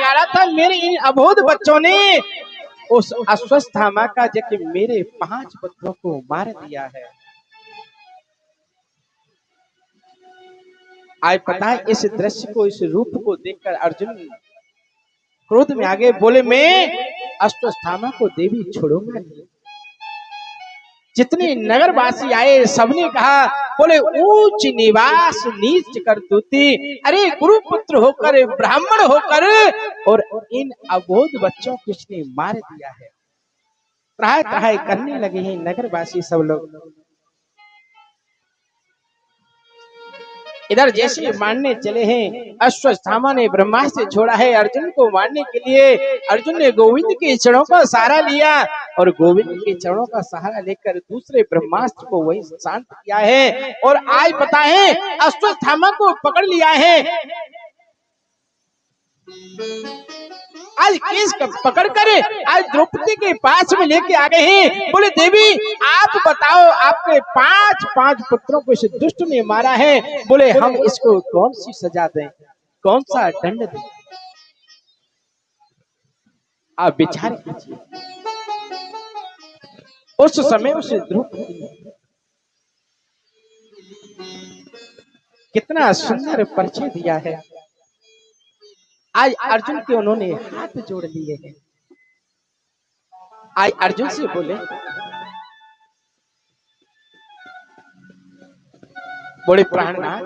बिगाड़ा था मेरे इन अबोध बच्चों ने। उस अश्वत्थामा का जबकि मेरे 5 पुत्रों को मार दिया है। आज पता है इस दृश्य को, इस रूप को देखकर अर्जुन क्रोध में आ गए। बोले मैं अश्वत्थामा को देवी छोड़ूंगा नहीं। जितने नगरवासी आए सबने कहा, बोले ऊंच निवास नीच करतूती, अरे गुरुपुत्र होकर ब्राह्मण होकर और इन अबोध बच्चों को किसने मार दिया है। त्राह त्राह करने लगे हैं नगरवासी सब लोग। इधर जैसे मारने चले हैं, अश्वत्थामा ने ब्रह्मास्त्र छोड़ा है अर्जुन को मारने के लिए। अर्जुन ने गोविंद के चरणों का सहारा लिया और गोविंद के चरणों का सहारा लेकर दूसरे ब्रह्मास्त्र को वही शांत किया है। और आज पता है अश्वत्थामा को पकड़ लिया है। आज केस पकड़ कर आज द्रौपदी के पास में लेके आ गए हैं। बोले देवी आप बताओ, आपके 5 पुत्रों को इस दुष्ट ने मारा है। बोले हम इसको कौन सी सजा दें, कौन सा दंड दें, आप विचार कीजिए। उस समय उस द्रौपदी कितना सुंदर परिचय दिया है। आज अर्जुन के उन्होंने हाथ जोड़ लिए हैं। आज अर्जुन से बोले, बोले प्राणनाथ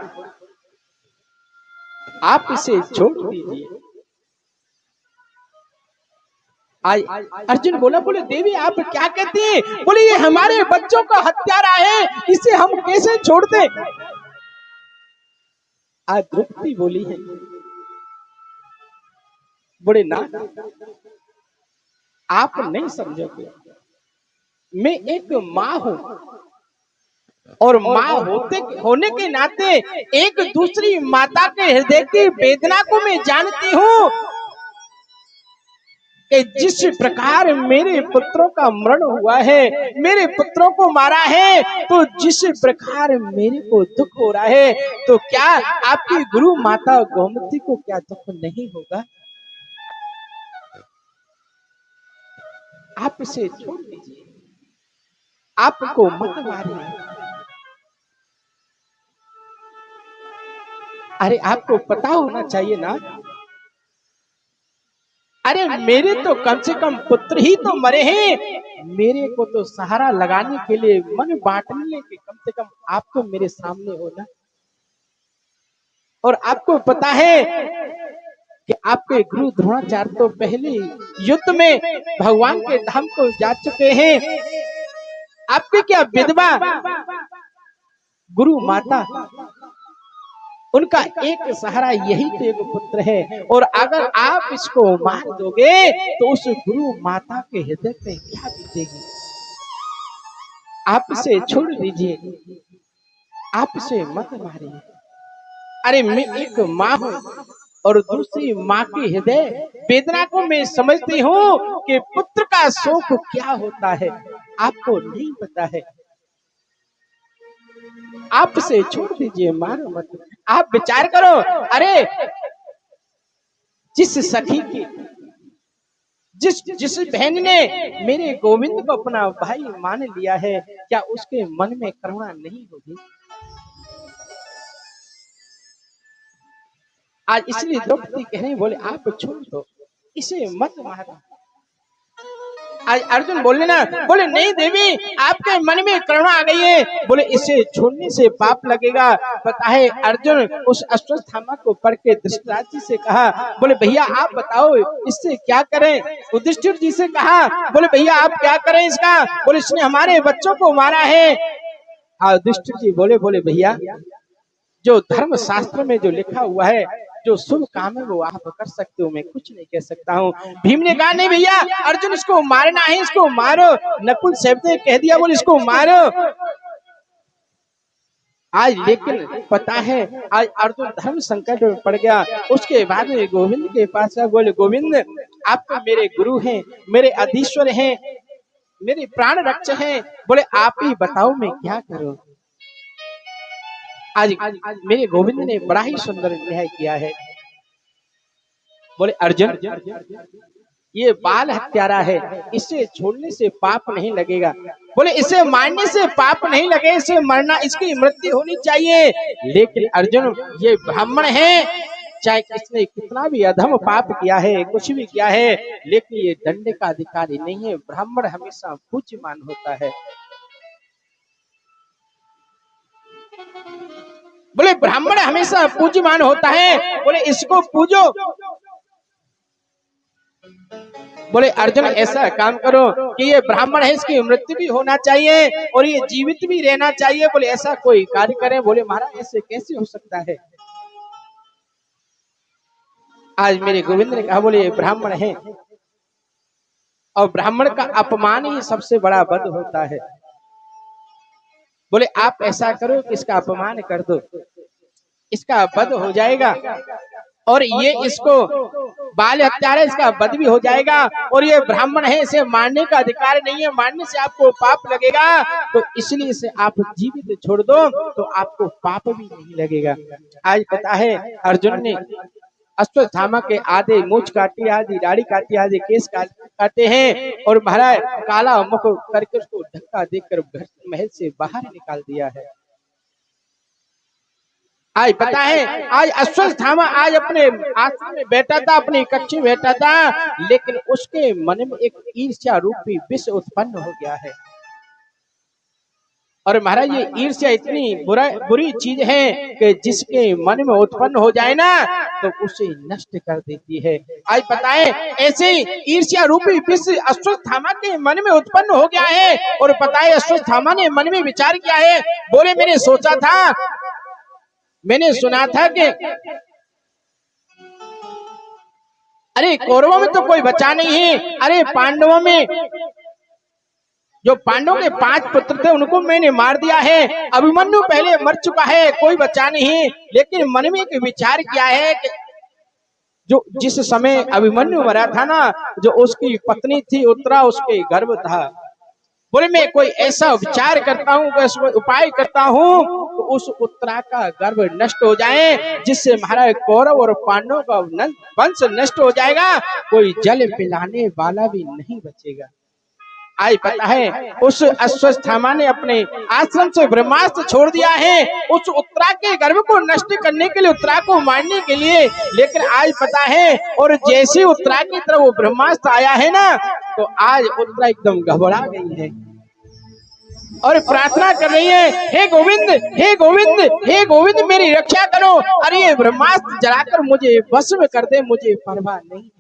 आप इसे छोड़ दीजिए। आज अर्जुन बोला, बोले देवी आप क्या कहती हैं। बोले ये हमारे बच्चों का हत्यारा है, इसे हम कैसे छोड़ दें। आज द्रौपदी बोली है, बोले ना आप नहीं समझोगे, मैं एक माँ हूं और माँ होने के नाते एक दूसरी माता के हृदय की वेदना को मैं जानती हूँ कि जिस प्रकार मेरे पुत्रों का मरण हुआ है, मेरे पुत्रों को मारा है, तो जिस प्रकार मेरे को दुख हो रहा है, तो क्या आपकी गुरु माता गोमती को क्या दुख नहीं होगा। आप इसे छोड़ दीजिए, आपको मत मारिए। अरे आपको पता होना चाहिए ना, अरे मेरे तो कम से कम पुत्र ही तो मरे हैं, मेरे को तो सहारा लगाने के लिए, मन बांटने के कम से कम आप तो मेरे सामने हो ना। और आपको पता है कि आपके गुरु द्रोणाचार्य तो पहले युद्ध में भगवान के धाम को जा चुके हैं। आपके क्या विधवा गुरु माता, उनका एक सहारा यही तो एक पुत्र है। और अगर आप इसको मार दोगे तो उस गुरु माता के हृदय पे क्या बीतेगी। आप इसे छोड़ दीजिए, आप इसे मत मारिए। अरे मैं एक माँ हूं और दूसरी माँ के हृदय वेदना को मैं समझती हूँ कि पुत्र का शोक क्या होता है, आपको नहीं पता है। आप इसे छोड़ दीजिए, मारो मत। आप विचार करो, अरे जिस सखी की, जिस बहन ने मेरे गोविंद को अपना भाई मान लिया है, क्या उसके मन में करुणा नहीं होगी। आज इसलिए द्रौपदी कह रही, बोले आप छोड़ दो, इसे मत मारो। आज अर्जुन बोले ना, बोले नहीं देवी आपके मन में करुणा आ गई है, बोले इसे छोड़ने से पाप लगेगा। पता है अर्जुन उस अश्वत्थामा को पढ़ के धृतराष्ट्र जी से कहा, बोले भैया आप बताओ इससे क्या करें। युधिष्ठिर जी से कहा, बोले भैया आप क्या करें इसका, बोले इसने हमारे बच्चों को मारा है। युधिष्ठिर जी बोले, बोले भैया जो धर्म शास्त्र में जो लिखा हुआ है, जो शुभ काम है वो आप कर सकते हो, मैं कुछ नहीं कह सकता हूँ। भीम ने कहा नहीं भैया अर्जुन इसको मारना है, इसको मारो। नकुल सहदेव ने कह दिया, बोले इसको मारो। आज लेकिन पता है आज अर्जुन धर्म संकट में पड़ गया। उसके बाद में गोविंद के पास गया, बोले गोविंद आप तो मेरे गुरु हैं, मेरे अधीश्वर हैं, मेरे प्राण रक्षक हैं, बोले आप ही बताओ मैं क्या करूं। आज मेरे गोविंद ने बड़ा ही सुंदर न्याय किया है। बोले अर्जुन, ये बाल हत्यारा है, इसे छोड़ने से पाप नहीं लगेगा। बोले इसे मारने से पाप नहीं लगे, इसे मरना, इसकी मृत्यु होनी चाहिए। लेकिन अर्जुन, ये ब्राह्मण है, चाहे इसने कितना भी अधम पाप किया है, कुछ भी किया है, लेकिन ये दंड का अधिकारी नहीं है। ब्राह्मण हमेशा पूज्यमान होता है। बोले ब्राह्मण हमेशा पूज्यमान होता है, बोले इसको पूजो। बोले अर्जुन, ऐसा काम करो कि ये ब्राह्मण है, इसकी मृत्यु भी होना चाहिए और ये जीवित भी रहना चाहिए। बोले ऐसा कोई कार्य करें। बोले महाराज, ऐसे कैसे हो सकता है? आज मेरे गोविंद ने कहा, बोले ब्राह्मण है और ब्राह्मण का अपमान ही सबसे बड़ा वध होता है। बोले आप ऐसा करो कि इसका अपमान कर दो, इसका वध हो जाएगा और ये इसको बाल हत्यारा, इसका वध भी हो जाएगा। और ये ब्राह्मण है, इसे मारने का अधिकार नहीं है, मारने से आपको पाप लगेगा, तो इसलिए इसे आप जीवित छोड़ दो तो आपको पाप भी नहीं लगेगा। आज पता है अर्जुन ने अश्वत्थामा के आधे मूंछ काटी, आधी दाढ़ी काटी, आधे केस काटे हैं और महाराज काला मुख करके उसको धक्का देकर घर महल से बाहर निकाल दिया है। आज पता है, आज अश्वत्थामा आज अपने आश्रम में बैठा था, अपनी कक्षा में बैठा था, लेकिन उसके मन में एक ईर्ष्या रूपी विष उत्पन्न हो गया है। और महाराज ये ईर्ष्या इतनी बुरी चीज है कि जिसके मन में उत्पन्न हो जाए ना तो उसे नष्ट कर देती है। आज पता है, ऐसे ईर्ष्या रूपी विष अश्वत्थामा के मन में उत्पन्न हो गया है। और पता है, अश्वत्थामा ने मन में विचार किया है, बोले मैंने सोचा था, मैंने सुना था कि अरे कौरवों में तो कोई बचा नहीं है, अरे पांडवों में जो पांडवों के 5 पुत्र थे उनको मैंने मार दिया है, अभिमन्यु पहले मर चुका है, कोई बचा नहीं। लेकिन मन में एक विचार किया है कि जो जिस समय अभिमन्यु मरा था ना, जो उसकी पत्नी थी उत्तरा, उसके गर्भ था। बोले मैं कोई ऐसा विचार करता हूँ, कोई उपाय करता हूँ तो उस उत्तरा का गर्भ नष्ट हो जाए, जिससे महाराज कौरव और पांडवों का वंश नष्ट हो जाएगा, कोई जल पिलाने वाला भी नहीं बचेगा। आज पता है, उस अश्वत्थामा ने अपने आश्रम से ब्रह्मास्त्र छोड़ दिया है उस उत्तरा के गर्भ को नष्ट करने के लिए, उत्तरा को मारने के लिए। लेकिन आज पता है, और जैसे उत्तरा की तरफ वो ब्रह्मास्त्र आया है ना, तो आज उत्तरा एकदम घबरा गई है और प्रार्थना कर रही है, हे गोविंद, हे गोविंद, हे गोविंद, मेरी रक्षा करो। अरे ये ब्रह्मास्त्र जलाकर मुझे भस्म कर दे, मुझे परवाह नहीं,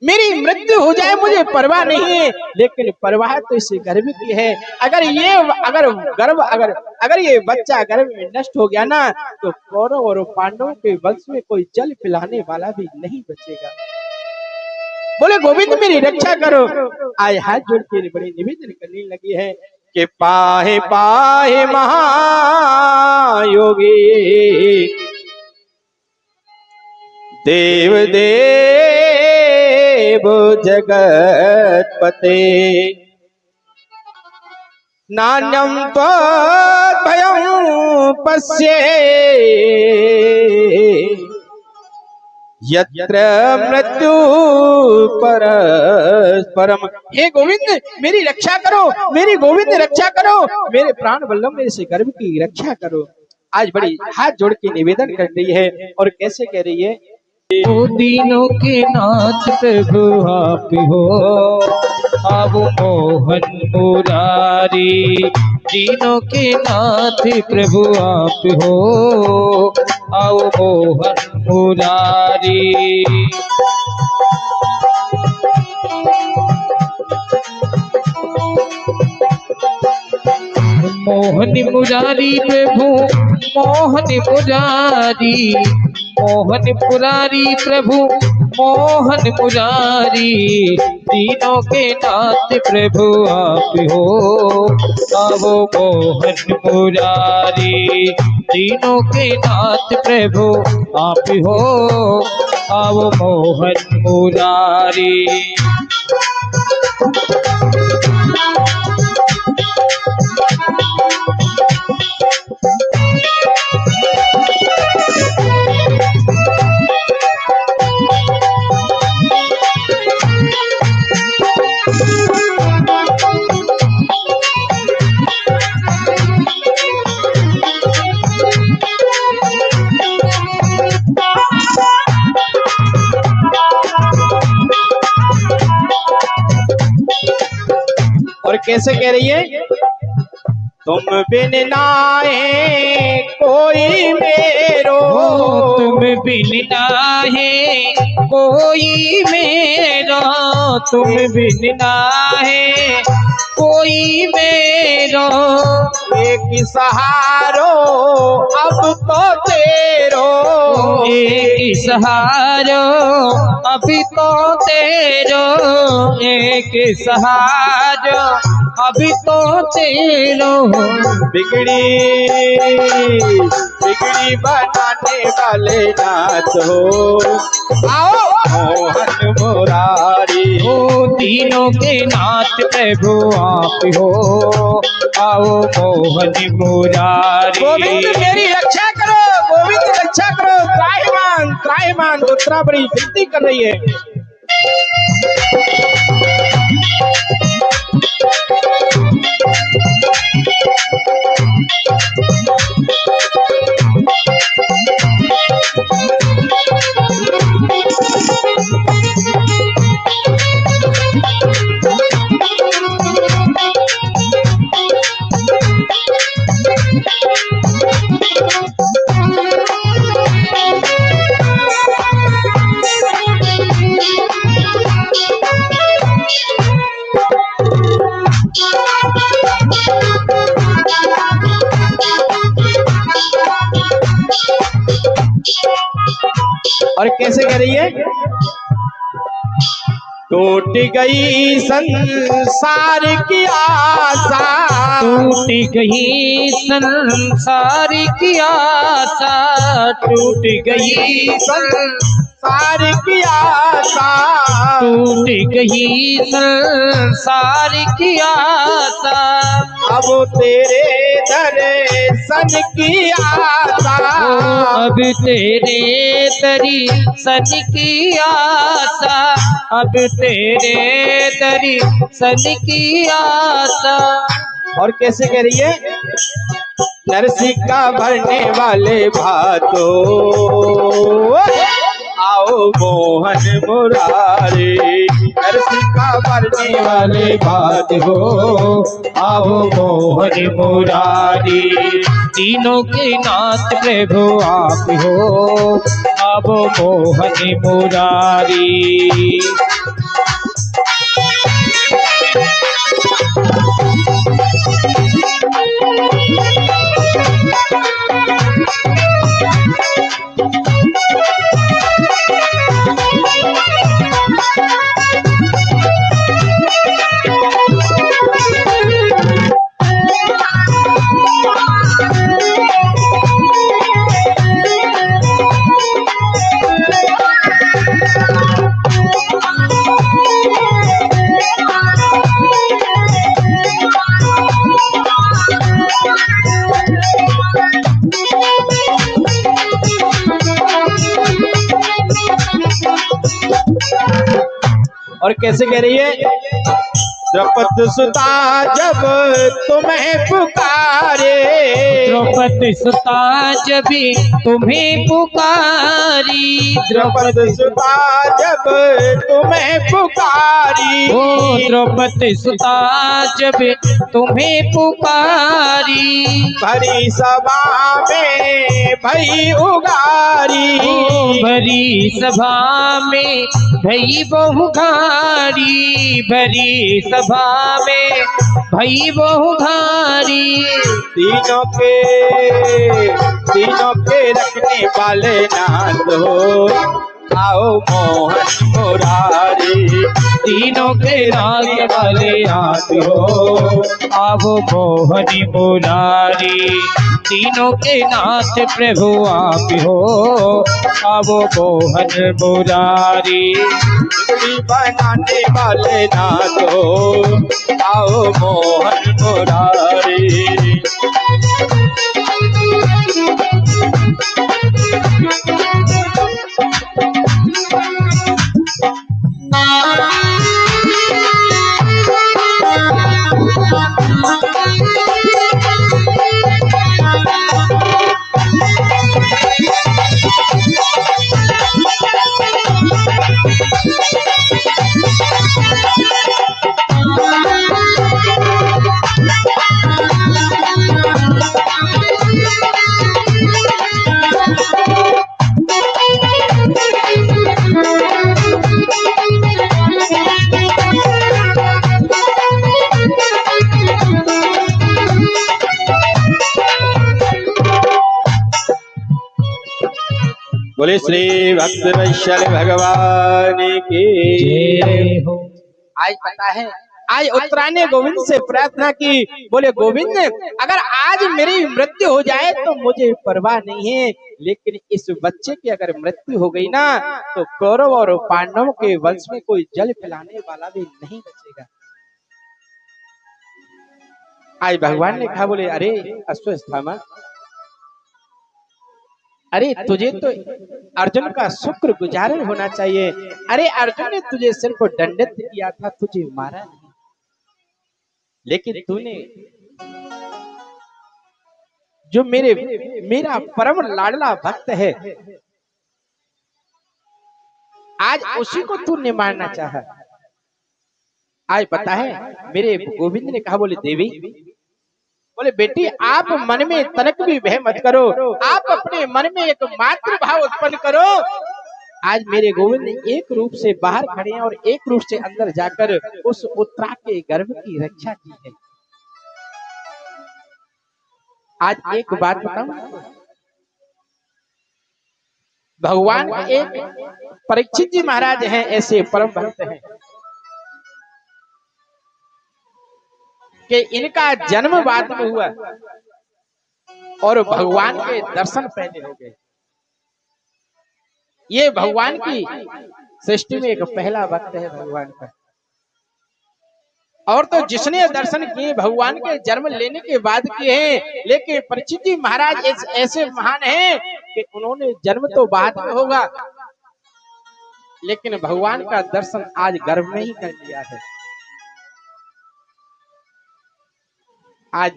मेरी मृत्यु हो जाए मुझे परवाह नहीं है, लेकिन परवाह तो इस गर्भ की है। अगर ये बच्चा गर्भ में नष्ट हो गया ना, तो कौरव और पांडवों के वंश में कोई जल पिलाने वाला भी नहीं बचेगा। बोले गोविंद मेरी रक्षा करो। आज हाथ जोड़ के बड़ी निवेदन करने लगी है कि पाहे पाहे महायोगी देव देव जगतपते नान्यं त्वद्भयं पश्ये यत्र मृत्यु परस्परम। हे गोविंद मेरी रक्षा करो, मेरी गोविंद रक्षा करो, मेरे प्राण वल्लभ मेरे से गर्भ की रक्षा करो। आज बड़ी हाथ जोड़ के निवेदन कर रही है और कैसे कह रही है, ओ दीनों के नाथ प्रभु आप हो, आओ मोहन मुरारी। दीनों के नाथ प्रभु आप हो, आओ मोहन मुरारी। मोहन मुरारी प्रभु मोहन मुरारी, मोहन मुरारी प्रभु मोहन मुरारी। तीनों के नाथ प्रभु आप हो, आओ मोहन मुरारी। तीनों के नाथ प्रभु आप हो, आओ मोहन मुरारी। कैसे कह रही है? तुम बिन नाहे कोई मेरो, तुम बिन नाहे कोई मेरो, तुम बिन नाहे कोई मेरो, एक सहारो अब तो तेरो, एक सहारो अभी तो तेरो, एक सहारो अभी तो तेरो। बिगड़ी बिगड़ी बनाने वाले नाथ हो, आओ मोहन मुरारी। ओ तीनों के नाथ प्रभु आप हो, आओ मोहन मुरारी। गोविंद मेरी रक्षा करो, गोविंद रक्षा करो, त्राहिमाम त्राहिमाम। दूसरा बड़ी विनती कर रही है। और कैसे कह रही है? टूट गई संसार की आशा, टूट गई संसार की आशा, टूट गई संसार की आशा, टूट गई संसार की आशा। अब तेरे दर्शन की आशा, अब तेरे दर्शन की आशा, अब तेरे दर्शन की आशा। और कैसे कह रही है? नरसिका भरने वाले भातो, आओ मोहन मुरारी। नरसिका भरने वाले भात हो, आओ मोहन मुरारी। तीनों के नाथ प्रभु आप हो, आओ मोहन मुरारी। और कैसे कह रही है? द्रौपदी सुता जब तुम्हें पुकारे, द्रौपदी सुता जब तुम्हें पुकारी, द्रौपदी सुता जब तुम्हें पुकारी, ओ द्रौपदी सुता जब तुम्हें पुकारी। भरी सभा में भई उगारी, भरी सभा में भई बहुघारी, भरी सभा में भई बहुघारी। तीनों के रखने वाले नाथ हो, आओ मोहन मुरारी। तीनों के नाथ वाले आप हो, आओ मोहन मुरारी। तीनों के नाथ प्रभु आप हो, आओ मोहन मुरारी। बिगड़ी बनाने वाले नाथ हो, आओ मोहन मुरारी। बोले श्री भक्त वैशाली भगवान की जय हो। आज पता है, आज उत्तरायण ने गोविंद से प्रार्थना की, बोले गोविंद अगर आज मेरी मृत्यु हो जाए तो मुझे परवाह नहीं है, लेकिन इस बच्चे की अगर मृत्यु हो गई ना तो कौरव और पांडवों के वंश में कोई जल पिलाने वाला भी नहीं बचेगा। आज भगवान ने कहा, बोले अरे अश्वत्थामा, अरे तुझे तो अर्जुन का शुक्र गुजार होना चाहिए। अरे अर्जुन ने तुझे सिर्फ दंडित किया था, तुझे मारा नहीं, लेकिन तूने जो मेरा परम लाडला भक्त है, आज उसी को तूने मारना चाहा। आज पता है मेरे गोविंद ने कहा, बोले देवी, बोले बेटी आप मन में तनक भी भय मत करो, आप अपने मन में एक मातृ भाव उत्पन्न करो। आज मेरे गोविंद एक रूप से बाहर खड़े हैं और एक रूप से अंदर जाकर उस उत्तरा के गर्भ की रक्षा की है। आज एक बात बताऊं, भगवान एक परीक्षित जी महाराज हैं, ऐसे परम भक्त हैं कि इनका जन्म बाद में हुआ और भगवान के दर्शन पहले हो गए। ये भगवान की सृष्टि में एक पहला भक्त है भगवान का। और तो जिसने दर्शन किए भगवान के जन्म लेने के बाद किए हैं, लेकिन परीक्षित जी महाराज ऐसे महान हैं कि उन्होंने जन्म तो बाद में होगा, लेकिन भगवान का दर्शन आज गर्भ में ही कर लिया है। आज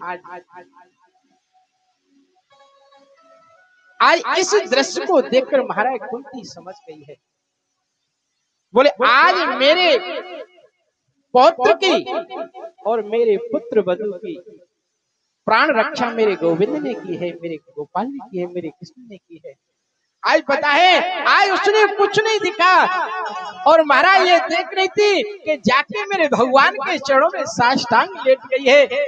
इस दृश्य को देखकर महाराज कुंती समझ गई है, बोले आज मेरे पौत्र की और मेरे पुत्र वधू की प्राण रक्षा मेरे गोविंद ने की है, मेरे गोपाल ने की है, मेरे कृष्ण ने की है। आज पता है आज उसने कुछ नहीं दिखा और महाराज ये देख रही थी कि जाके मेरे भगवान के चरणों में साष्टांग लेट गई है।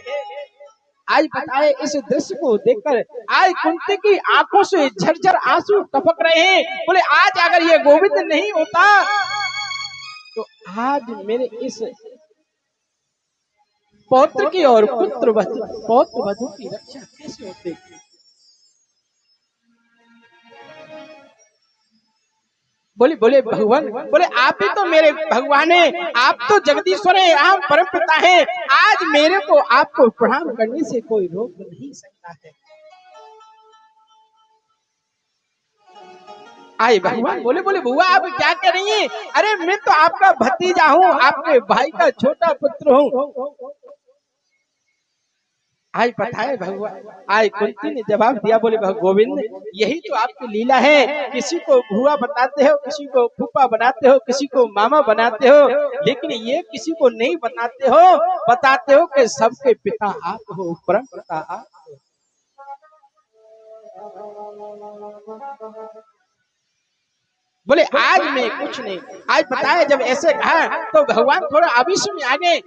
आज पता है इस दृश्य को देखकर आज कुंती की आंखों से झरझर आंसू टपक रहे हैं। बोले आज अगर ये गोविंद नहीं होता तो आज मेरे इस पौत्र की और पुत्र वधू की रक्षा कैसे होती। बोले बोले भगवान, बोले आप ही तो मेरे भगवान है, आप तो जगदीश्वर है, आप परम पिता है। आज मेरे को आपको प्रणाम करने से कोई रोक नहीं सकता है। आए भगवान बोले, बोले बुआ आप क्या कर रही हैं? अरे मैं तो आपका भतीजा हूँ, आपके भाई का छोटा पुत्र हूँ। आज पता है भगवान, आज कुंती ने जवाब दिया, बोले गोविंद यही तो आपकी लीला है, किसी को भुआ बताते हो, किसी को फूफा बनाते हो, किसी को मामा बनाते हो, लेकिन ये किसी को नहीं बताते हो कि सबके पिता आप हो, परम पिता आप हो। बोले आज मैं कुछ नहीं। आज पता है जब ऐसे कहा तो भगवान थोड़ा आवेश में आ गए।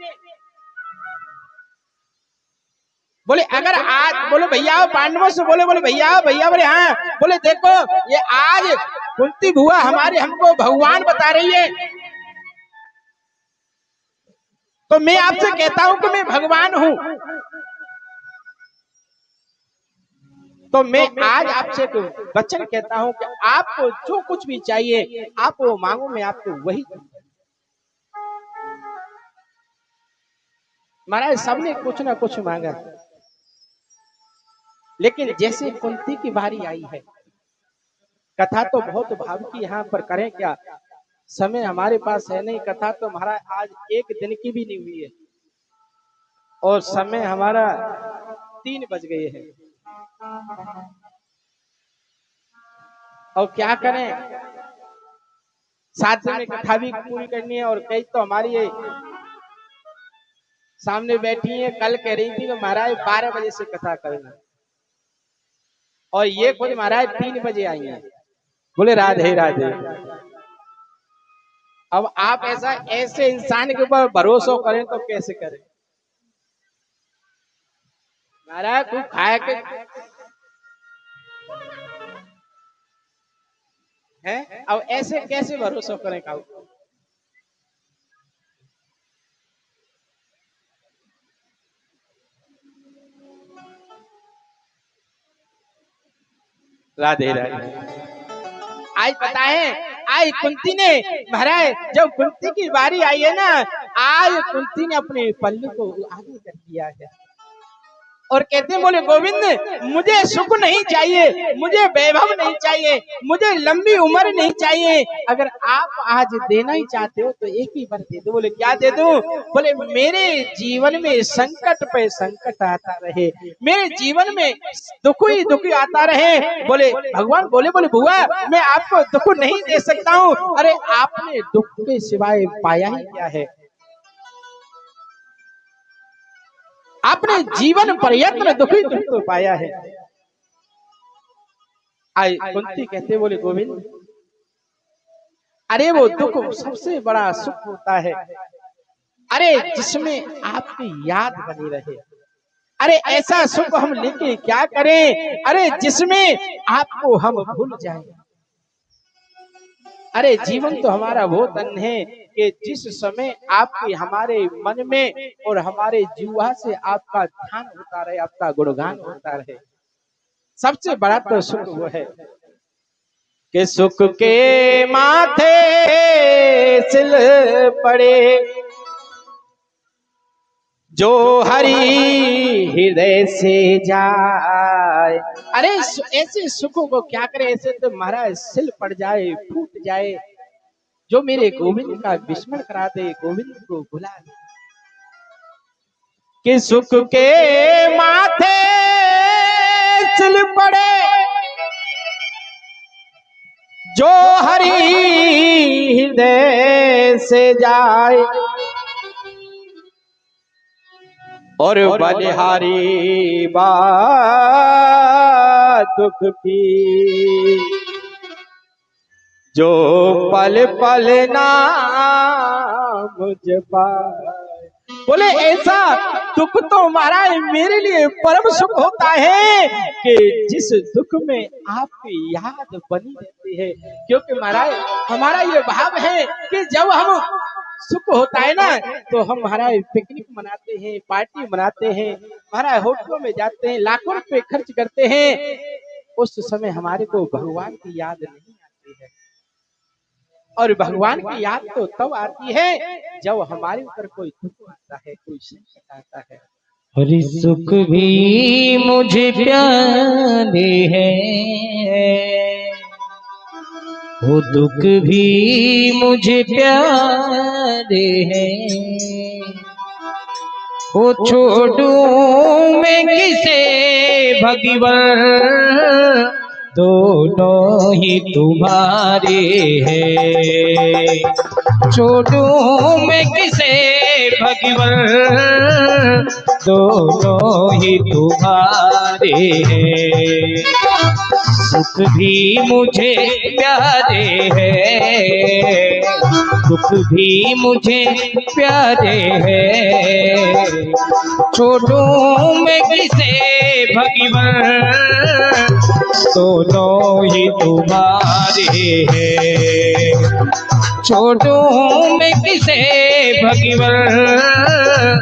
बोले अगर आज, बोले भैया पांडवों से बोले, बोले भैया बोले हाँ, बोले देखो ये आज कुंती बुआ हमारे हमको भगवान बता रही है, तो मैं आपसे कहता हूं कि मैं भगवान हूं, तो मैं आज आपसे वचन कहता हूं कि आपको जो कुछ भी चाहिए आप वो मांगो, मैं आपको वही। महाराज सबने कुछ ना कुछ मांगा, लेकिन जैसे कुंती की बारी आई है, कथा तो बहुत भाव की यहाँ पर करें क्या, समय हमारे पास है नहीं। कथा तो महाराज आज एक दिन की भी नहीं हुई है और समय हमारा 3 बज गए हैं। और क्या करें, 7 दिन में कथा भी पूरी करनी है और कई तो हमारी ये सामने बैठी है, कल कह रही थी कि महाराज 12 बजे से कथा करना, और ये खुद महाराज 3 बजे आई है। बोले राधे राधे। अब आप ऐसे इंसान के ऊपर भरोसा करें तो कैसे करें महाराज, खूब खाया के हैं। अब ऐसे कैसे भरोसा करें काऊ। राधे राधे। आज पता है, आज कुंती ने, महाराज जब कुंती की बारी आई है ना, आज कुंती ने अपने पल्लू को आगे कर दिया है और कहते हैं, बोले गोविंद मुझे सुख नहीं चाहिए, मुझे वैभव नहीं चाहिए, मुझे लंबी उम्र नहीं चाहिए, अगर आप आज देना ही चाहते हो तो एक ही बार दे दो। बोले क्या दे दूं। बोले मेरे जीवन में संकट पे संकट आता रहे, मेरे जीवन में दुख ही दुख आता रहे। बोले भगवान बोले, बोले बुआ मैं आपको दुख नहीं दे सकता हूँ। अरे आपने दुख के सिवाय पाया ही क्या है, आपने जीवन प्रयत्न दुखी दुख तो पाया है। आई कुंती कहते, बोले गोविंद अरे वो दुख सबसे बड़ा सुख होता है, अरे जिसमें आपकी याद बनी रहे। अरे ऐसा सुख हम लेके क्या करें, अरे जिसमें आपको हम भूल जाएं। अरे जीवन तो हमारा वो धन है कि जिस समय आपके हमारे मन में और हमारे जीवा से आपका ध्यान होता रहे, आपका गुणगान होता रहे। सबसे बड़ा तो सुख वो है कि सुख के माथे सिल पड़े जो हरि हृदय से जाए। अरे ऐसे सुखों को क्या करे, ऐसे तो महाराज सिल पड़ जाए, फूट जाए, जो मेरे गोविंद का विस्मरण करा दे, गोविंद को भुला दे। कि सुख के माथे सिल पड़े जो हरि हृदय से जाए, और बलिहारी बात दुख की जो पल पल नाम मुझ पाए। बोले ऐसा दुख तो महाराज मेरे लिए परम सुख होता है कि जिस दुख में आपकी याद बनी रहती है। क्योंकि महाराज हमारा ये भाव है कि जब हम सुख होता है ना तो हम महाराज पिकनिक मनाते हैं, पार्टी मनाते हैं, महाराज होटलों में जाते हैं, लाखों रुपए खर्च करते हैं। उस समय हमारे को भगवान की याद नहीं आती है, और भगवान की याद तो तब आती है जब हमारे ऊपर कोई दुख आता है, कोई संकट आता है। हरि सुख भी मुझे प्यारे हैं, वो दुख भी मुझे प्यारे हैं, वो छोड़ूं मैं किसे भगवान, दोनों ही तुम्हारे हैं। छोड़ूं मैं किसे भगवान, दोनों ही तुम्हारे हैं। सुख भी मुझे प्यारे हैं, दुख भी मुझे प्यारे हैं, छोड़ूं मैं किसे भगवान, दोनों ही तुम्हारे हैं। छोड़ूं मैं किसे भगवान,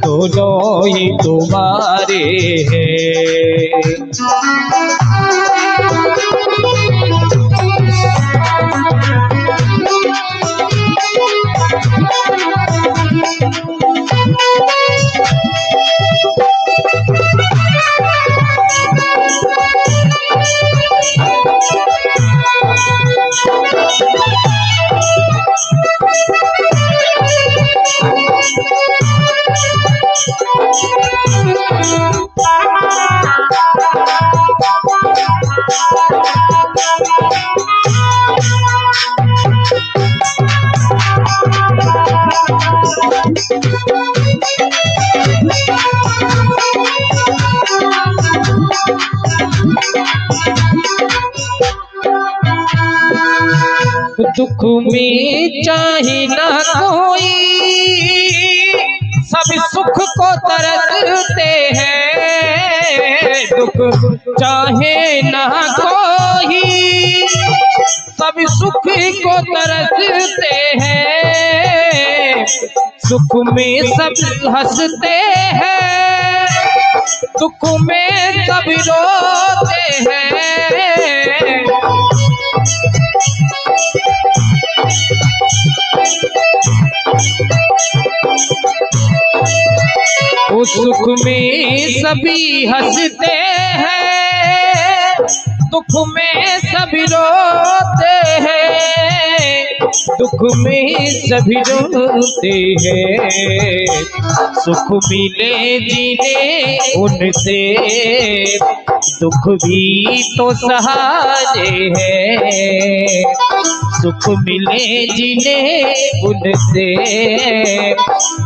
दोनों ही तुम्हारे हैं। दुख में चाहे ना कोई, सब सुख को तरसते हैं। दुख चाहे ना कोई, सब सुख को तरसते हैं, सुख में सब हंसते हैं, दुख में सब रोते हैं। उस सुख में सभी हंसते हैं, दुख में सभी रोते हैं, दुख में सभी रोते हैं। सुख मिले जीने उनसे, दुख भी तो सहारे हैं। सुख मिले जिन्हें उनसे,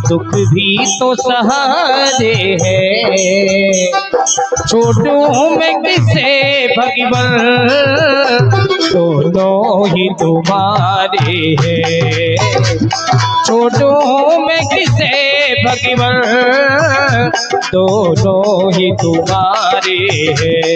दुख भी तो सहारे हैं। छोटू में किसे भगवान, दोनों ही तुम्हारे हैं। छोटू में किसे भगवान, दोनों ही तुम्हारे हैं।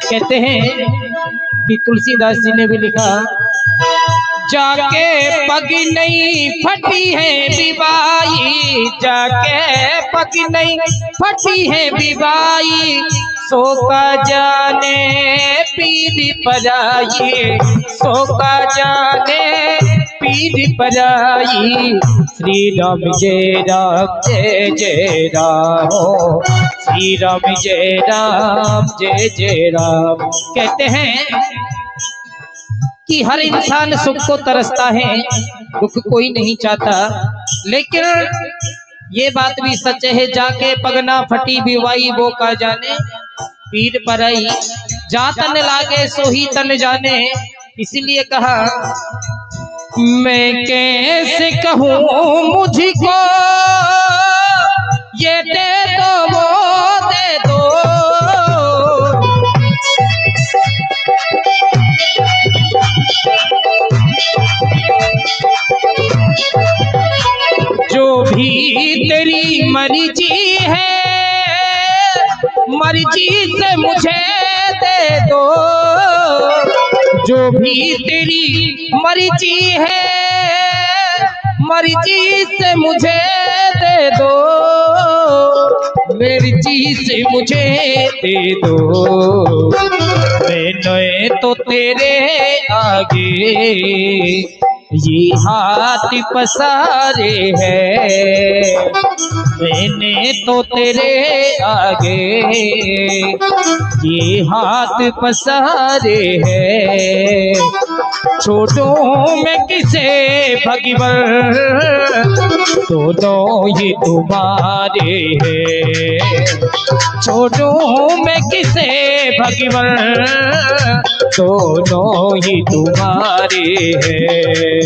कहते हैं कि तुलसीदास जी ने भी लिखा, जाके पग नहीं फटी है बिबाई, जाके पग नहीं फटी है बिबाई, सो का जाने पीर पराई, सो का जाने पीर पराई। श्री राम जय राम जय जय राम, श्री राम जय राम जय जय राम। कहते हैं कि हर इंसान सुख को तरसता है, दुख कोई नहीं चाहता, लेकिन ये बात भी सच है, जाके पगना फटी बिवाई, वो का जाने पीर पराई, जा तन लागे सो ही तन जाने। इसीलिए कहा, मैं कैसे कहूँ मुझको ये दे दो वो दे दो, जो भी तेरी मर्जी है, मर्जी से मुझे दे दो, जो भी तेरी मर्जी है, मर्जी से मुझे दे दो, मर्जी से मुझे दे दो। मैंने तो तेरे आगे ये हाथ पसारे हैं, मैंने तो तेरे आगे ये हाथ पसारे हैं। छोटू में किसे भगवान, दोनों ही तुम्हारे हैं। छोटू में किसे भगवान, दोनों ही तुम्हारे हैं।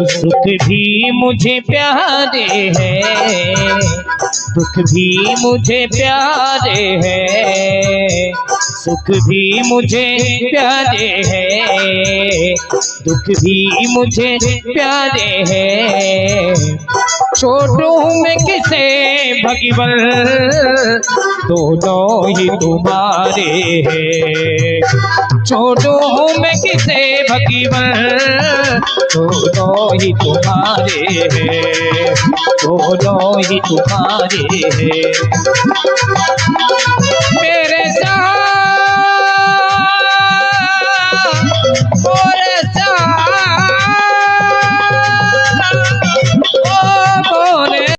सुख भी मुझे प्यारे हैं, दुख भी मुझे प्यारे हैं, सुख भी मुझे प्यारे हैं, दुख भी मुझे प्यारे हैं। छोड़ूं मैं किसे भगवन, दोनों ही तुम्हारे हैं। छोड़ूं मैं किसे भगवन, दोनों ही तुम्हारे हैं, दोनों ही तुम्हारे हैं।